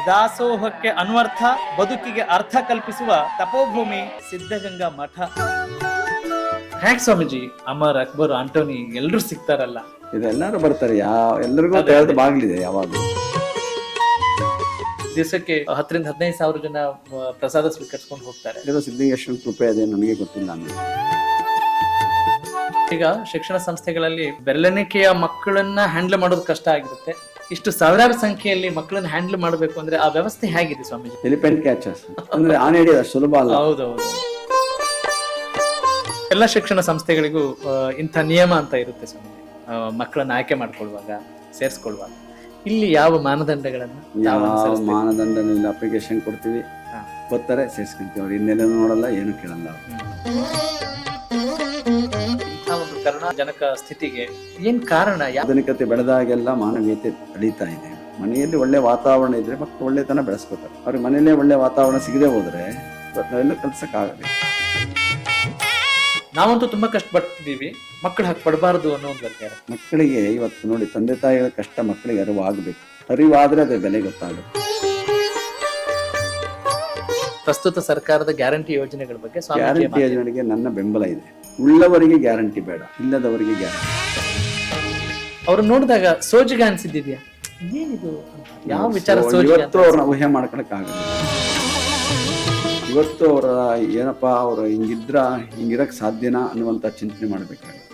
ದಾಸೋಹಕ್ಕೆ ಅನ್ವರ್ಥ, ಬದುಕಿಗೆ ಅರ್ಥ ಕಲ್ಪಿಸುವ ತಪೋಭೂಮಿ ಸಿದ್ಧಗಂಗಾ ಮಠ. ಹ್ಯಾಕ್ ಸ್ವಾಮೀಜಿ, ಅಮರ್, ಅಕ್ಬರ್, ಆಂಟೋನಿ ಎಲ್ರು ಸಿಗ್ತಾರಲ್ಲ. ಇದೆಲ್ಲರೂ ಬರ್ತಾರೆ, ಎಲ್ಲರಿಗೂ ಬಾಗ್ಲಿದೆ. ಯಾವಾಗ ದಿವಸಕ್ಕೆ 10,000-15,000 ಜನ ಪ್ರಸಾದ ಸ್ವೀಕರಿಸ್ಕೊಂಡು ಹೋಗ್ತಾರೆ. ಸಿದ್ಧಲಿಂಗೇಶ್ವರ ಕೃಪೆ ಅದೇ, ನನಗೆ ಗೊತ್ತಿಲ್ಲ. ಈಗ ಶಿಕ್ಷಣ ಸಂಸ್ಥೆಗಳಲ್ಲಿ ಬೆರಳೆಣಿಕೆಯ ಮಕ್ಕಳನ್ನ ಹ್ಯಾಂಡಲ್ ಮಾಡೋದು ಕಷ್ಟ ಆಗಿರುತ್ತೆ. ಇಷ್ಟು ಸಾವಿರಾರು ಸಂಖ್ಯೆಯಲ್ಲಿ ಮಕ್ಕಳನ್ನ ಹ್ಯಾಂಡಲ್ ಮಾಡಬೇಕು ಅಂದ್ರೆ ಆ ವ್ಯವಸ್ಥೆ ಹೇಗಿದೆ ಸ್ವಾಮೀಜಿ? ಎಲಿಫೆಂಟ್ ಕ್ಯಾಚರ್ಸ್ ಅಂದ್ರೆ ಆನೆ ಹಿಡಿಯೋದು ಅಷ್ಟು ಸುಲಭ ಅಲ್ಲ. ಹೌದೌದು. ಎಲ್ಲ ಶಿಕ್ಷಣ ಸಂಸ್ಥೆಗಳಿಗೂ ಇಂಥ ನಿಯಮ ಅಂತ ಇರುತ್ತೆ ಸ್ವಾಮೀಜಿ, ಮಕ್ಕಳನ್ನ ಆಯ್ಕೆ ಮಾಡ್ಕೊಳ್ಳುವಾಗ, ಸೇರಿಸ್ಕೊಳ್ಳುವಾಗ. ಇಲ್ಲಿ ಯಾವ ಮಾನದಂಡಗಳನ್ನ? ಯಾವ ಮಾನದಂಡ ಅಪ್ಲಿಕೇಶನ್ ಕೊಡ್ತೀವಿ, ಬರ್ತಾರೆ, ಸೇರಿಸ್ಕೊಂತೀವಿ. ಅವ್ರು ಇನ್ನೆಲ್ಲ ನೋಡಲ್ಲ, ಏನು ಕೇಳಲ್ಲ. ಒಂದು ಕರುಣಾಜನಕ ಸ್ಥಿತಿಗೆ ಏನ್ ಕಾರಣ? ಆಧುನಿಕತೆ ಬೆಳೆದಾಗೆಲ್ಲ ಮಾನವೀಯತೆ ಬೆಳೀತಾ ಇದೆ. ಮನೆಯಲ್ಲಿ ಒಳ್ಳೆ ವಾತಾವರಣ ಇದ್ರೆ ಮಕ್ಕಳು ಒಳ್ಳೆತನ ಬೆಳೆಸ್ಕೋತಾರೆ. ಅವ್ರಿಗೆ ಮನೆಯಲ್ಲೇ ಒಳ್ಳೆ ವಾತಾವರಣ ಸಿಗದೆ ಹೋದ್ರೆ ನಾವೆಲ್ಲ ಕಲ್ಸಕ್ಕಾಗಲ್ಲ. ನಾವಂತೂ ತುಂಬಾ ಕಷ್ಟಪಡ್ತಿದೀವಿ, ಮಕ್ಕಳು ಹಾಕಿ ಪಡಬಾರ್ದು ಅನ್ನೋ ಒಂದು ವಿಚಾರ. ಮಕ್ಕಳಿಗೆ ಇವತ್ತು ನೋಡಿ, ತಂದೆ ತಾಯಿಗಳ ಕಷ್ಟ ಮಕ್ಕಳಿಗೆ ಅರಿವಾಗಬೇಕು. ಅರಿವಾದ್ರೆ ಅದ್ರ ಬೆಲೆ ಗೊತ್ತಾಗುತ್ತೆ. ಪ್ರಸ್ತುತ ಸರ್ಕಾರದ ಗ್ಯಾರಂಟಿ ಯೋಜನೆಗಳ ಬಗ್ಗೆ, ಗ್ಯಾರಂಟಿ ಯೋಜನೆಗೆ ನನ್ನ ಬೆಂಬಲ ಇದೆ. ಉಳ್ಳವರಿಗೆ ಗ್ಯಾರಂಟಿ ಬೇಡ, ಇಲ್ಲದವರಿಗೆ ಗ್ಯಾರಂಟಿ. ಅವ್ರು ನೋಡಿದಾಗ ಸೋಜಿಗ ಅನ್ಸಿದ್ದಿದ್ಯಾ, ಏನಿದು, ಯಾವ ವಿಚಾರ? ಇವತ್ತು ಅವ್ರನ್ನ ಊಹೆ ಮಾಡ್ಕೊಳಕ್ ಆಗಲ್ಲ. ಇವತ್ತು ಅವರ ಏನಪ್ಪಾ, ಅವ್ರು ಹಿಂಗಿದ್ರ ಹಿಂಗಿರಕ್ ಸಾಧ್ಯನಾ ಅನ್ನುವಂತ ಚಿಂತನೆ ಮಾಡ್ಬೇಕಾಗುತ್ತೆ.